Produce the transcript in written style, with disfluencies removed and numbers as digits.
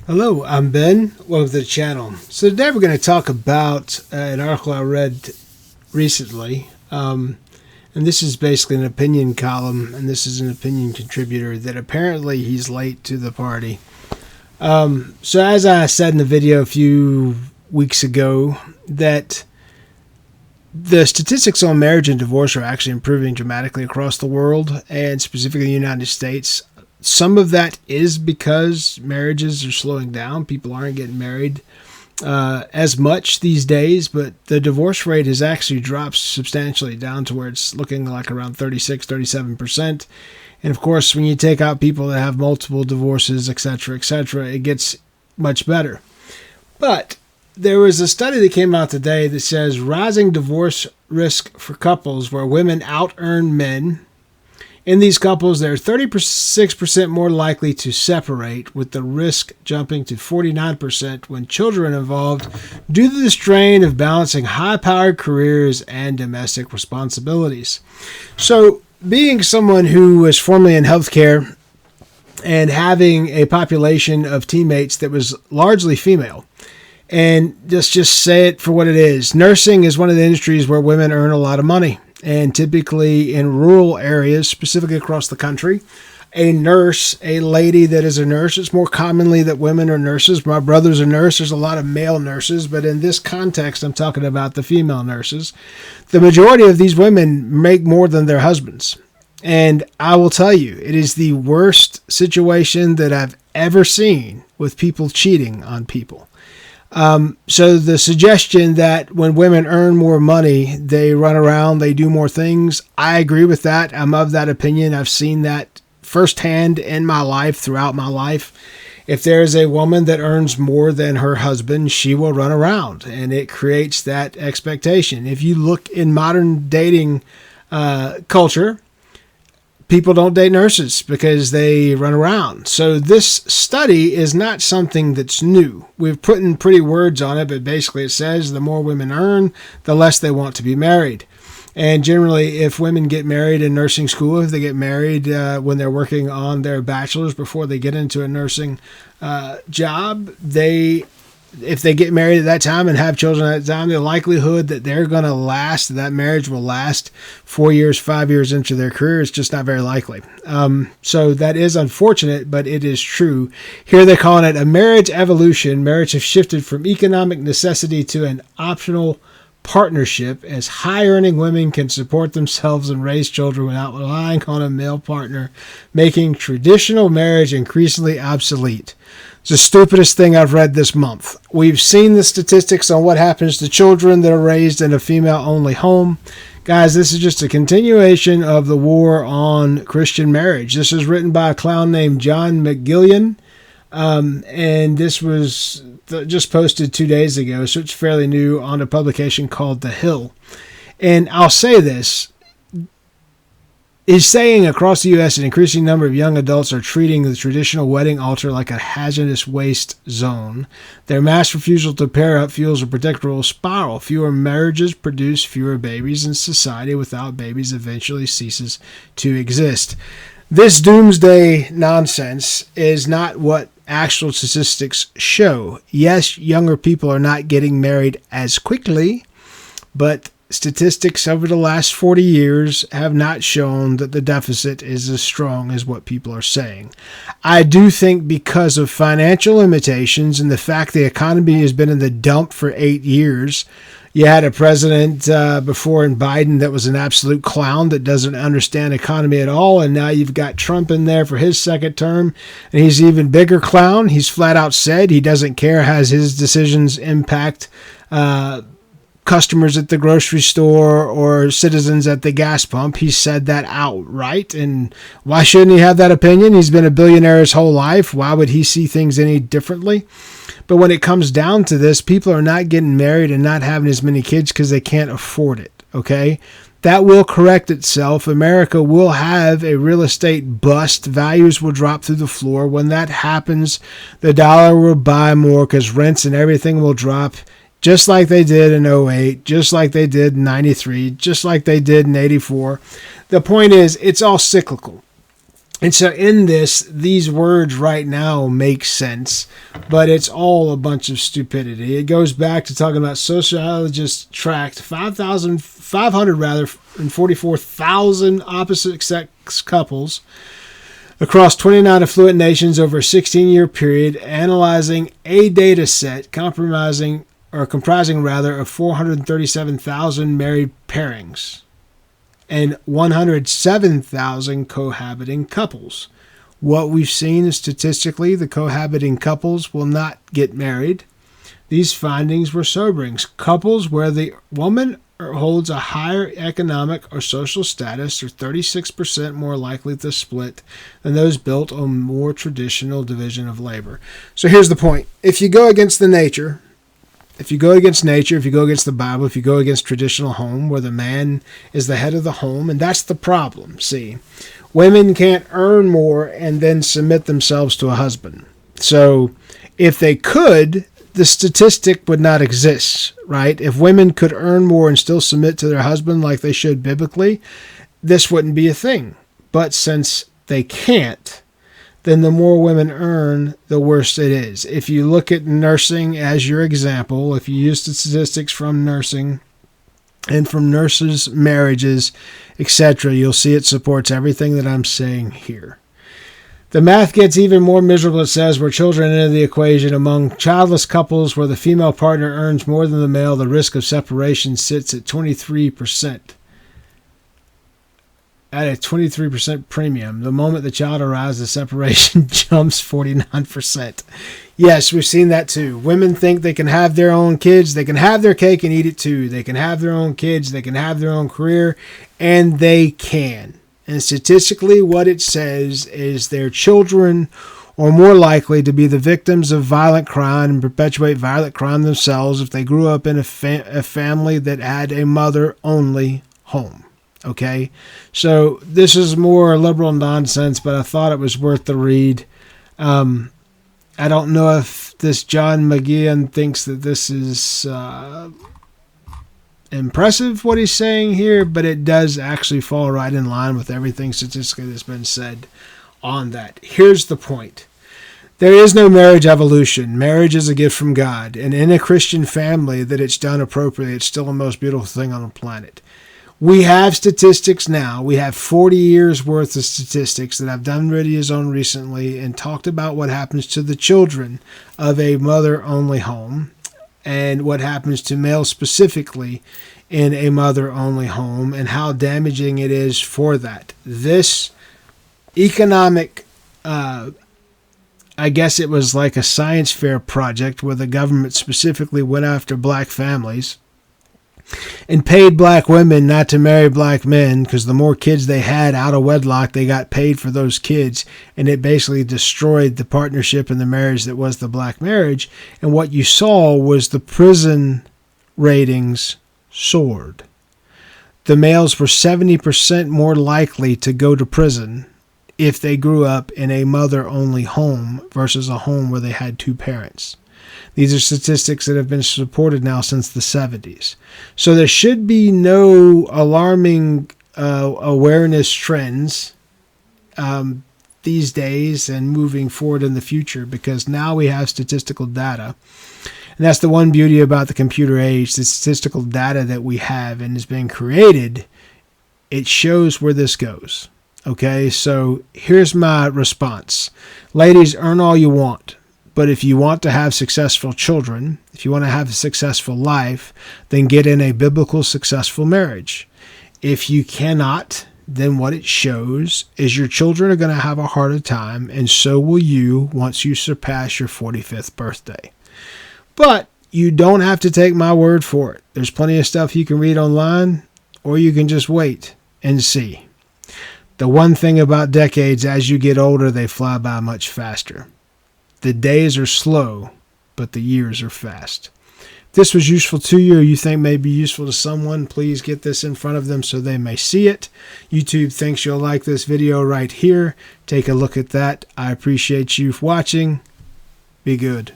Hello, I'm Ben. Welcome to the channel. So today we're going to talk about an article I read recently. And this is basically an opinion column, and this is an opinion contributor that apparently he's late to the party. So as I said in the video a few weeks ago, that the statistics on marriage and divorce are actually improving dramatically across the world, and specifically the United States. Some of that is because marriages are slowing down. People aren't getting married as much these days, but the divorce rate has actually dropped substantially down to where it's looking like around 36, 37%. And of course, when you take out people that have multiple divorces, etc., it gets much better. But there was a study that came out today that says rising divorce risk for couples where women out-earn men. In these couples, they're 36% more likely to separate, with the risk jumping to 49% when children are involved due to the strain of balancing high-powered careers and domestic responsibilities. So, being someone who was formerly in healthcare and having a population of teammates that was largely female, and just say it for what it is, nursing is one of the industries where women earn a lot of money. And typically in rural areas, specifically across the country, a nurse, a lady that is a nurse, it's more commonly that women are nurses. My brother's a nurse. There's a lot of male nurses, but in this context, I'm talking about the female nurses. The majority of these women make more than their husbands. And I will tell you, it is the worst situation that I've ever seen with people cheating on people. So the suggestion that when women earn more money, they run around, they do more things, I agree with that. I'm of that opinion. I've seen that firsthand in my life, throughout my life. If there is a woman that earns more than her husband, she will run around, and it creates that expectation. If you look in modern dating culture, people don't date nurses because they run around. So this study is not something that's new. We've put in pretty words on it, but basically it says the more women earn, the less they want to be married. And generally, if women get married in nursing school, if they get married when they're working on their bachelors before they get into a nursing job, if they get married at that time and have children at that time, the likelihood that they're going to last, that marriage will last 4 years, 5 years into their career is just not very likely. So that is unfortunate, but it is true. Here they're calling it a marriage evolution. Marriage has shifted from economic necessity to an optional partnership as high-earning women can support themselves and raise children without relying on a male partner, making traditional marriage increasingly obsolete. It's the stupidest thing I've read this month. We've seen the statistics on what happens to children that are raised in a female-only home. Guys, this is just a continuation of the war on Christian marriage. This is written by a clown named John McGillian, and this was just posted 2 days ago, so it's fairly new, on a publication called The Hill. And I'll say this. He's saying across the U.S. an increasing number of young adults are treating the traditional wedding altar like a hazardous waste zone. Their mass refusal to pair up fuels a predictable spiral. Fewer marriages produce fewer babies, and society without babies eventually ceases to exist. This doomsday nonsense is not what actual statistics show. Yes, younger people are not getting married as quickly, but statistics over the last 40 years have not shown that the deficit is as strong as what people are saying. I do think because of financial limitations and the fact the economy has been in the dump for 8 years, you had a president before in Biden that was an absolute clown that doesn't understand economy at all, and now you've got Trump in there for his second term, and he's an even bigger clown. He's flat out said he doesn't care how his decisions impact customers at the grocery store or citizens at the gas pump. He said that outright, and why shouldn't he have that opinion? He's been a billionaire his whole life. Why would he see things any differently? But when it comes down to this, people are not getting married and not having as many kids because they can't afford it, okay? That will correct itself. America will have a real estate bust. Values will drop through the floor. When that happens, the dollar will buy more because rents and everything will drop, just like they did in '08, just like they did in '93, just like they did in '84. The point is, it's all cyclical. And so in this, these words right now make sense, but it's all a bunch of stupidity. It goes back to talking about sociologists tracked 544,000 opposite sex couples across 29 affluent nations over a 16-year period, analyzing a data set comprising of 437,000 married pairings and 107,000 cohabiting couples. What we've seen is statistically the cohabiting couples will not get married. These findings were sobering. Couples where the woman holds a higher economic or social status are 36% more likely to split than those built on more traditional division of labor. So here's the point. If you go against nature, if you go against the Bible, if you go against traditional home where the man is the head of the home, and that's the problem, see. Women can't earn more and then submit themselves to a husband. So if they could, the statistic would not exist, right? If women could earn more and still submit to their husband like they should biblically, this wouldn't be a thing. But since they can't, then the more women earn, the worse it is. If you look at nursing as your example, if you use the statistics from nursing and from nurses' marriages, etc., you'll see it supports everything that I'm saying here. The math gets even more miserable, it says, where children enter the equation. Among childless couples where the female partner earns more than the male, the risk of separation sits at 23%. At a 23% premium. The moment the child arrives, the separation jumps 49%. Yes, we've seen that too. Women think they can have their own kids. They can have their cake and eat it too. They can have their own kids. They can have their own career. And they can. And statistically, what it says is their children are more likely to be the victims of violent crime and perpetuate violent crime themselves if they grew up in a family that had a mother-only home. Okay, so this is more liberal nonsense, but I thought it was worth the read. I don't know if this John McGeehan thinks that this is impressive, what he's saying here, but it does actually fall right in line with everything statistically that's been said on that. Here's the point. There is no marriage evolution. Marriage is a gift from God, and in a Christian family that it's done appropriately, it's still the most beautiful thing on the planet. We have statistics now. We have 40 years worth of statistics that I've done videos on recently and talked about what happens to the children of a mother-only home and what happens to males specifically in a mother-only home and how damaging it is for that. This economic, I guess it was like a science fair project where the government specifically went after black families and paid black women not to marry black men because the more kids they had out of wedlock, they got paid for those kids, and it basically destroyed the partnership and the marriage that was the black marriage. And what you saw was the prison ratings soared. The males were 70% more likely to go to prison if they grew up in a mother-only home versus a home where they had two parents. These are statistics that have been supported now since the 70s. So there should be no alarming awareness trends these days and moving forward in the future because now we have statistical data. And that's the one beauty about the computer age, the statistical data that we have and is being created. It shows where this goes. Okay, so here's my response. Ladies, earn all you want. But if you want to have successful children, if you want to have a successful life, then get in a biblical successful marriage. If you cannot, then what it shows is your children are going to have a harder time, and so will you once you surpass your 45th birthday. But you don't have to take my word for it. There's plenty of stuff you can read online, or you can just wait and see. The one thing about decades, as you get older, they fly by much faster. The days are slow, but the years are fast. If this was useful to you or you think may be useful to someone, please get this in front of them so they may see it. YouTube thinks you'll like this video right here. Take a look at that. I appreciate you watching. Be good.